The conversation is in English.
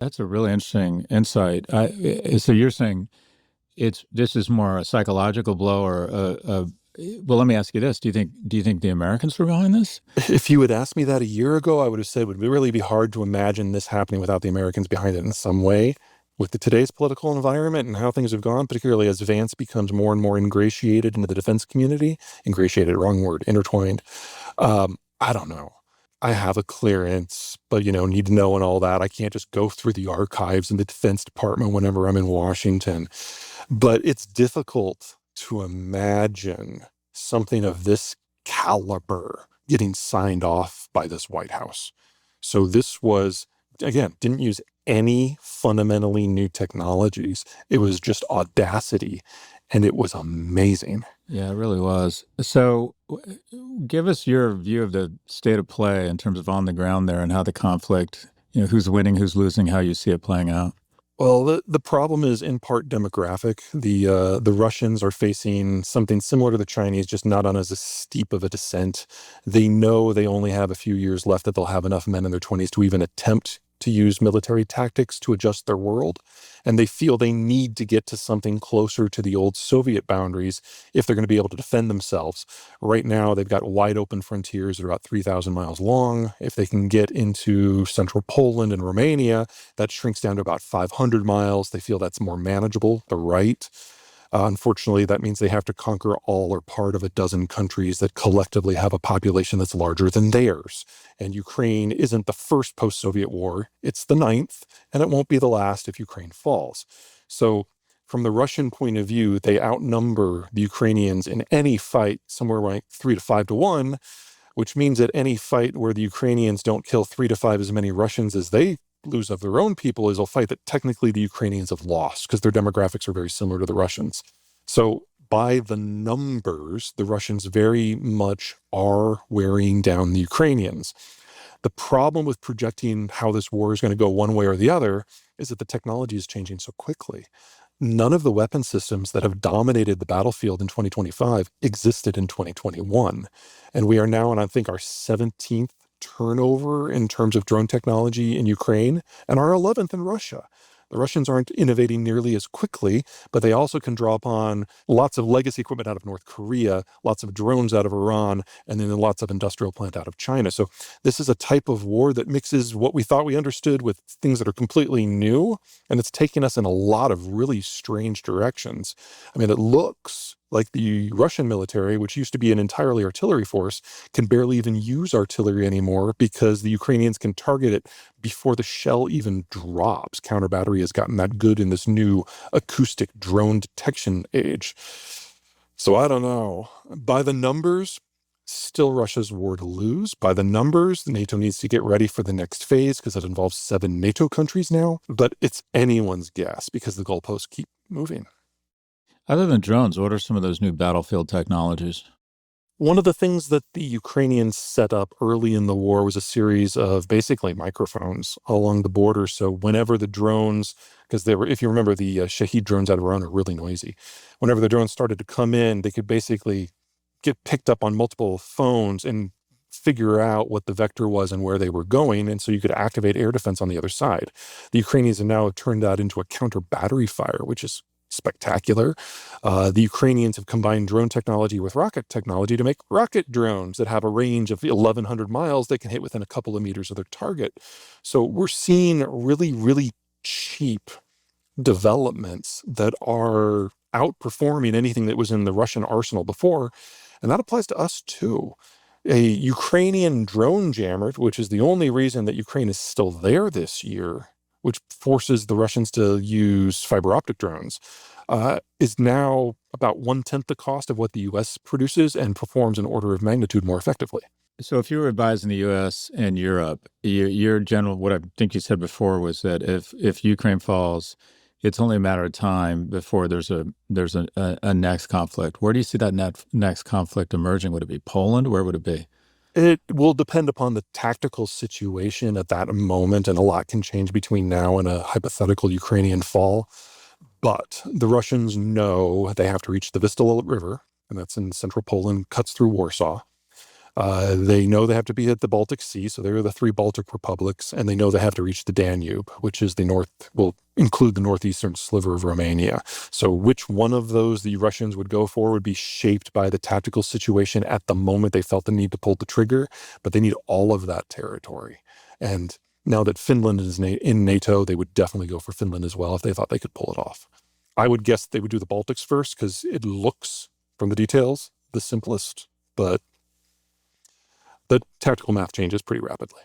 That's a really interesting insight. So you're saying this is more a psychological blow or well, let me ask you this. Do you think the Americans were behind this? If you had asked me that a year ago, I would have said it would really be hard to imagine this happening without the Americans behind it in some way. With today's political environment and how things have gone, particularly as Vance becomes more and more ingratiated into the defense community, ingratiated, wrong word, intertwined. I don't know. I have a clearance, but need to know and all that. I can't just go through the archives in the Defense Department whenever I'm in Washington. But it's difficult to imagine something of this caliber getting signed off by this White House. So this was, again, didn't use any fundamentally new technologies. It was just audacity, and it was amazing. Yeah, it really was. So give us your view of the state of play in terms of on the ground there and how the conflict, who's winning, who's losing, how you see it playing out. Well, the problem is in part demographic. The Russians are facing something similar to the Chinese, just not on as steep of a descent. They know they only have a few years left, that they'll have enough men in their 20s to even attempt to use military tactics to adjust their world. And they feel they need to get to something closer to the old Soviet boundaries if they're going to be able to defend themselves. Right now, they've got wide open frontiers that are about 3,000 miles long. If they can get into central Poland and Romania, that shrinks down to about 500 miles. They feel that's more manageable. They're right. Unfortunately, that means they have to conquer all or part of a dozen countries that collectively have a population that's larger than theirs. And Ukraine isn't the first post-Soviet war. It's the ninth, and it won't be the last if Ukraine falls. So from the Russian point of view, they outnumber the Ukrainians in any fight somewhere like 3 to 5 to 1, which means that any fight where the Ukrainians don't kill 3 to 5 as many Russians as they lose of their own people is a fight that technically the Ukrainians have lost because their demographics are very similar to the Russians. So by the numbers, the Russians very much are wearing down the Ukrainians. The problem with projecting how this war is going to go one way or the other is that the technology is changing so quickly. None of the weapon systems that have dominated the battlefield in 2025 existed in 2021. And we are now on, I think, our 17th turnover in terms of drone technology in Ukraine and our 11th in Russia. The Russians aren't innovating nearly as quickly, but they also can draw upon lots of legacy equipment out of North Korea, lots of drones out of Iran, and then lots of industrial plant out of China. So this is a type of war that mixes what we thought we understood with things that are completely new, and it's taking us in a lot of really strange directions. I mean, it looks like the Russian military, which used to be an entirely artillery force, can barely even use artillery anymore because the Ukrainians can target it before the shell even drops. Counter battery has gotten that good in this new acoustic drone detection age. So I don't know. By the numbers, still Russia's war to lose. By the numbers, NATO needs to get ready for the next phase because it involves 7 NATO countries now. But it's anyone's guess because the goalposts keep moving. Other than drones, what are some of those new battlefield technologies? One of the things that the Ukrainians set up early in the war was a series of basically microphones along the border. So whenever the drones, because they were, if you remember, the Shahed drones out of Iran are really noisy. Whenever the drones started to come in, they could basically get picked up on multiple phones and figure out what the vector was and where they were going. And so you could activate air defense on the other side. The Ukrainians have now turned that into a counter battery fire, which is spectacular. The Ukrainians have combined drone technology with rocket technology to make rocket drones that have a range of 1,100 miles they can hit within a couple of meters of their target. So we're seeing really, really cheap developments that are outperforming anything that was in the Russian arsenal before. And that applies to us too. A Ukrainian drone jammer, which is the only reason that Ukraine is still there this year, which forces the Russians to use fiber optic drones, is now about 1/10 the cost of what the US produces and performs an order of magnitude more effectively. So if you were advising the U.S. and Europe, your general, what I think you said before was that if Ukraine falls, it's only a matter of time before there's a next conflict. Where do you see that next conflict emerging? Would it be Poland? Where would it be? It will depend upon the tactical situation at that moment, and a lot can change between now and a hypothetical Ukrainian fall. But the Russians know they have to reach the Vistula River, and that's in central Poland, cuts through Warsaw. They know they have to be at the Baltic Sea, so there are the three Baltic republics, and they know they have to reach the Danube, which is the north, will include the northeastern sliver of Romania. So which one of those the Russians would go for would be shaped by the tactical situation at the moment they felt the need to pull the trigger, but they need all of that territory. And now that Finland is in NATO, they would definitely go for Finland as well if they thought they could pull it off. I would guess they would do the Baltics first because it looks, from the details, the simplest, but the tactical math changes pretty rapidly.